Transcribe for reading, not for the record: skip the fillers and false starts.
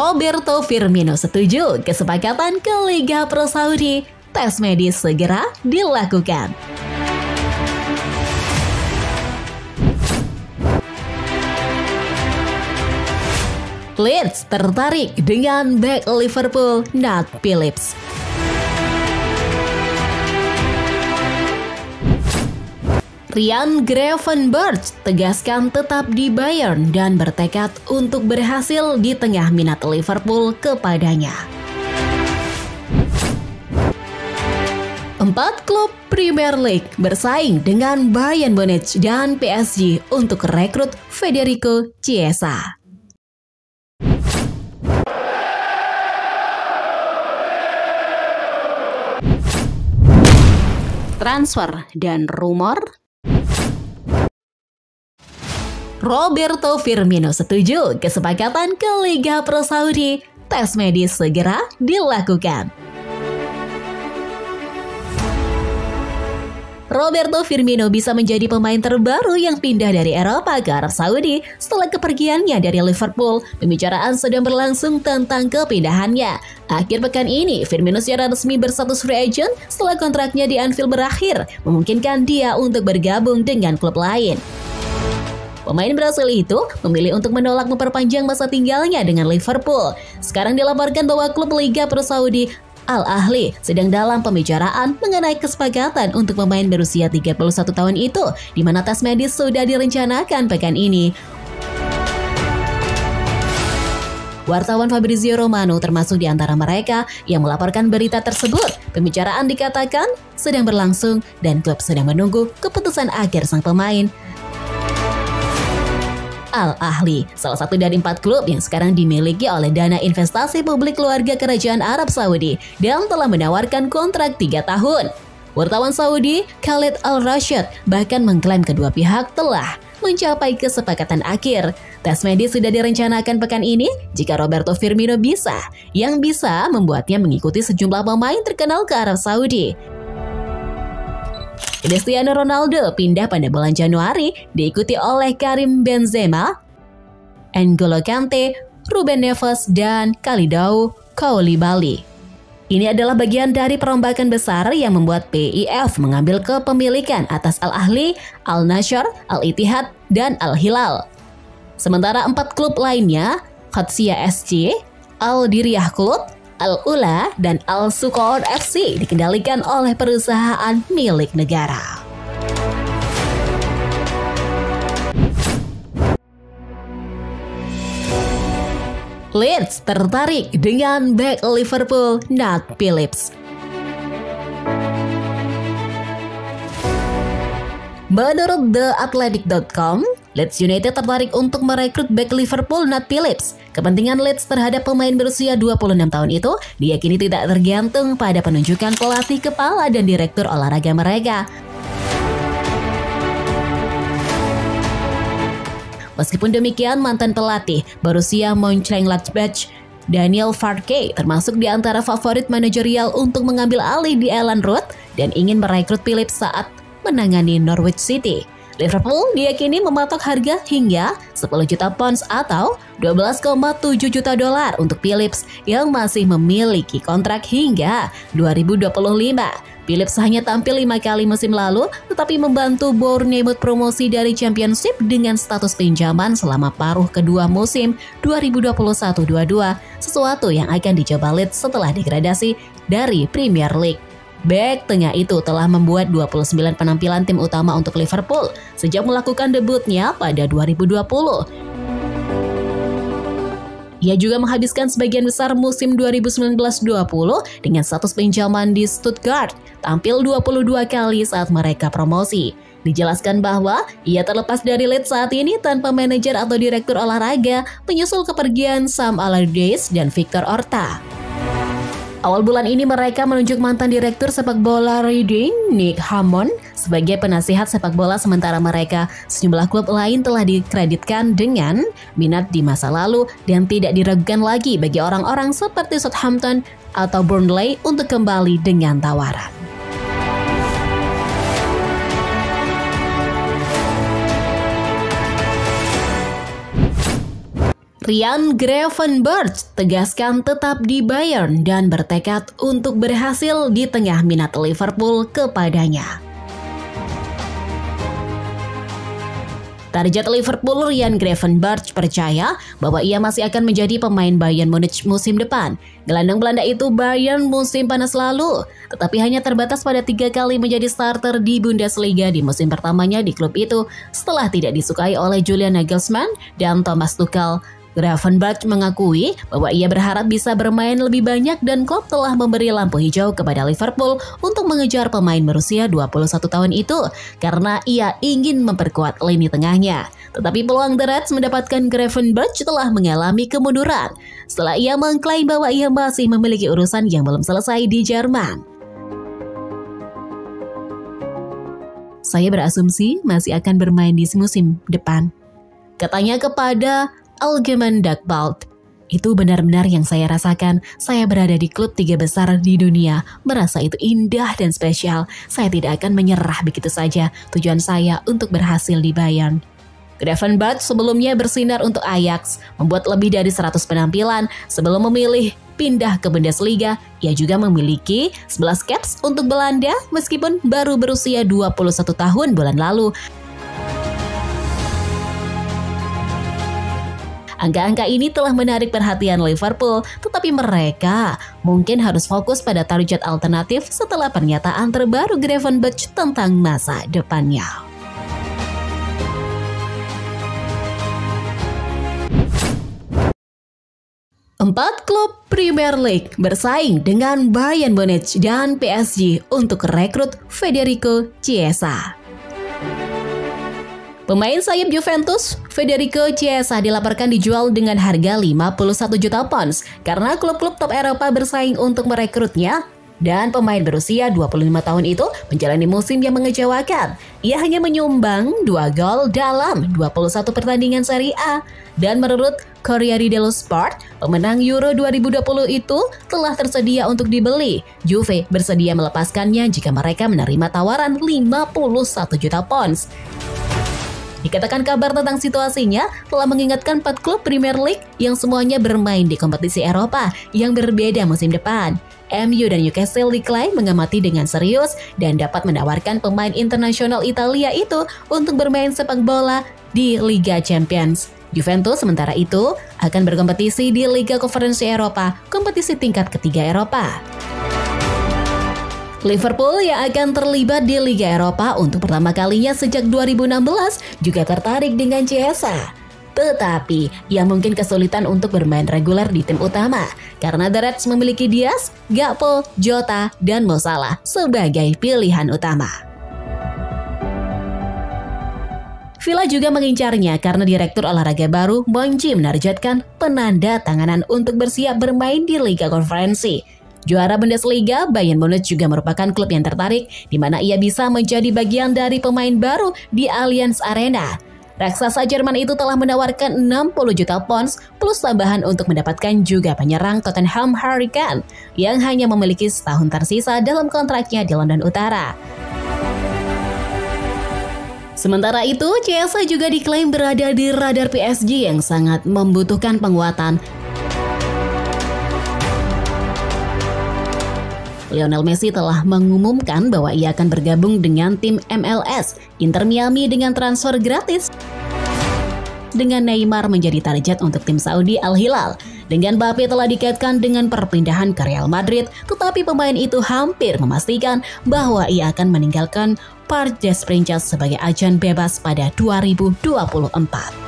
Roberto Firmino setuju kesepakatan ke Liga Pro Saudi. Tes medis segera dilakukan. Leeds tertarik dengan bek Liverpool Nat Phillips. Ryan Gravenberch tegaskan tetap di Bayern dan bertekad untuk berhasil di tengah minat Liverpool kepadanya. 4 klub Premier League bersaing dengan Bayern Munich dan PSG untuk rekrut Federico Chiesa. Transfer dan rumor. Roberto Firmino setuju kesepakatan ke Liga Pro Saudi. Tes medis segera dilakukan. Roberto Firmino bisa menjadi pemain terbaru yang pindah dari Eropa ke Arab Saudi setelah kepergiannya dari Liverpool. Pembicaraan sedang berlangsung tentang kepindahannya. Akhir pekan ini, Firmino secara resmi berstatus free agent setelah kontraknya di Anfield berakhir, memungkinkan dia untuk bergabung dengan klub lain. Pemain Brasil itu memilih untuk menolak memperpanjang masa tinggalnya dengan Liverpool. Sekarang dilaporkan bahwa klub Liga Pro Saudi Al Ahly sedang dalam pembicaraan mengenai kesepakatan untuk pemain berusia 31 tahun itu, di mana tes medis sudah direncanakan pekan ini. Wartawan Fabrizio Romano termasuk di antara mereka yang melaporkan berita tersebut. Pembicaraan dikatakan sedang berlangsung dan klub sedang menunggu keputusan akhir sang pemain. Al Ahly, salah satu dari 4 klub yang sekarang dimiliki oleh dana investasi publik keluarga kerajaan Arab Saudi dan telah menawarkan kontrak 3 tahun. Wartawan Saudi, Khalid Al-Rashid, bahkan mengklaim kedua pihak telah mencapai kesepakatan akhir. Tes medis sudah direncanakan pekan ini jika Roberto Firmino yang bisa membuatnya mengikuti sejumlah pemain terkenal ke Arab Saudi. Cristiano Ronaldo pindah pada bulan Januari, diikuti oleh Karim Benzema, N'Golo Kante, Ruben Neves, dan Kalidou Koulibaly. Ini adalah bagian dari perombakan besar yang membuat PIF mengambil kepemilikan atas Al Ahly, Al Nassr, Al Ittihad, dan Al Hilal. Sementara 4 klub lainnya, Qadsiya SC, Al Diriyah Club, Al Ula, dan Al Suqour FC dikendalikan oleh perusahaan milik negara. Leeds tertarik dengan bek Liverpool Nat Phillips. Menurut TheAthletic.com, Leeds United tertarik untuk merekrut bek Liverpool Nat Phillips. Kepentingan Leeds terhadap pemain berusia 26 tahun itu diyakini tidak tergantung pada penunjukan pelatih kepala dan direktur olahraga mereka. Meskipun demikian, mantan pelatih Borussia Mönchengladbach Daniel Farke termasuk di antara favorit manajerial untuk mengambil alih di Elland Road dan ingin merekrut Phillips saat menangani Norwich City. Liverpool diyakini mematok harga hingga 10 juta pounds atau 12,7 juta dolar untuk Phillips yang masih memiliki kontrak hingga 2025. Phillips hanya tampil 5 kali musim lalu, tetapi membantu Bournemouth promosi dari Championship dengan status pinjaman selama paruh kedua musim 2021-22, sesuatu yang akan dicoba Leeds setelah degradasi dari Premier League. Bek tengah itu telah membuat 29 penampilan tim utama untuk Liverpool sejak melakukan debutnya pada 2020. Ia juga menghabiskan sebagian besar musim 2019-20 dengan status pinjaman di Stuttgart, tampil 22 kali saat mereka promosi. Dijelaskan bahwa ia terlepas dari Leeds saat ini tanpa manajer atau direktur olahraga, menyusul kepergian Sam Allardyce dan Victor Orta. Awal bulan ini mereka menunjuk mantan direktur sepak bola Reading, Nick Hammond, sebagai penasihat sepak bola sementara mereka. Sejumlah klub lain telah dikreditkan dengan minat di masa lalu dan tidak diragukan lagi bagi orang-orang seperti Southampton atau Burnley untuk kembali dengan tawaran. Ryan Gravenberch tegaskan tetap di Bayern dan bertekad untuk berhasil di tengah minat Liverpool kepadanya. Target Liverpool, Ryan Gravenberch percaya bahwa ia masih akan menjadi pemain Bayern Munich musim depan. Gelandang Belanda itu Bayern musim panas lalu, tetapi hanya terbatas pada 3 kali menjadi starter di Bundesliga di musim pertamanya di klub itu setelah tidak disukai oleh Julian Nagelsmann dan Thomas Tuchel. Gravenberch mengakui bahwa ia berharap bisa bermain lebih banyak dan Klopp telah memberi lampu hijau kepada Liverpool untuk mengejar pemain berusia 21 tahun itu karena ia ingin memperkuat lini tengahnya. Tetapi peluang The Reds mendapatkan Gravenberch telah mengalami kemunduran setelah ia mengklaim bahwa ia masih memiliki urusan yang belum selesai di Jerman. Saya berasumsi masih akan bermain di musim depan, katanya kepada Allgemeine Dagblad. Itu benar-benar yang saya rasakan. Saya berada di klub 3 besar di dunia, merasa itu indah dan spesial. Saya tidak akan menyerah begitu saja. Tujuan saya untuk berhasil di Bayern. Gravenberch sebelumnya bersinar untuk Ajax, membuat lebih dari 100 penampilan sebelum memilih pindah ke Bundesliga. Ia juga memiliki 11 caps untuk Belanda meskipun baru berusia 21 tahun bulan lalu. Angka-angka ini telah menarik perhatian Liverpool, tetapi mereka mungkin harus fokus pada target alternatif setelah pernyataan terbaru Gravenberch tentang masa depannya. Empat klub Premier League bersaing dengan Bayern Munich dan PSG untuk rekrut Federico Chiesa. Pemain sayap Juventus, Federico Chiesa dilaporkan dijual dengan harga 51 juta pounds karena klub-klub top Eropa bersaing untuk merekrutnya. Dan pemain berusia 25 tahun itu menjalani musim yang mengecewakan. Ia hanya menyumbang 2 gol dalam 21 pertandingan Serie A. Dan menurut Corriere dello Sport, pemenang Euro 2020 itu telah tersedia untuk dibeli. Juve bersedia melepaskannya jika mereka menerima tawaran 51 juta pounds. Dikatakan kabar tentang situasinya telah mengingatkan 4 klub Premier League yang semuanya bermain di kompetisi Eropa yang berbeda musim depan. MU dan Newcastle diklaim mengamati dengan serius dan dapat menawarkan pemain internasional Italia itu untuk bermain sepak bola di Liga Champions. Juventus sementara itu akan berkompetisi di Liga Konferensi Eropa, kompetisi tingkat ketiga Eropa. Liverpool yang akan terlibat di Liga Eropa untuk pertama kalinya sejak 2016 juga tertarik dengan Chiesa. Tetapi ia mungkin kesulitan untuk bermain reguler di tim utama karena The Reds memiliki Diaz, Gakpo, Jota, dan Mo Salah sebagai pilihan utama. Villa juga mengincarnya karena direktur olahraga baru Monchi menargetkan penandatanganan untuk bersiap bermain di Liga Konferensi. Juara Bundesliga, Bayern Munich juga merupakan klub yang tertarik di mana ia bisa menjadi bagian dari pemain baru di Allianz Arena. Raksasa Jerman itu telah menawarkan 60 juta pounds plus tambahan untuk mendapatkan juga penyerang Tottenham Harry Kane yang hanya memiliki setahun tersisa dalam kontraknya di London Utara. Sementara itu, Chiesa juga diklaim berada di radar PSG yang sangat membutuhkan penguatan. Lionel Messi telah mengumumkan bahwa ia akan bergabung dengan tim MLS Inter Miami dengan transfer gratis. Dengan Neymar menjadi target untuk tim Saudi Al Hilal. Dengan Mbappe telah dikaitkan dengan perpindahan ke Real Madrid, tetapi pemain itu hampir memastikan bahwa ia akan meninggalkan Parc des Princes sebagai agen bebas pada 2024.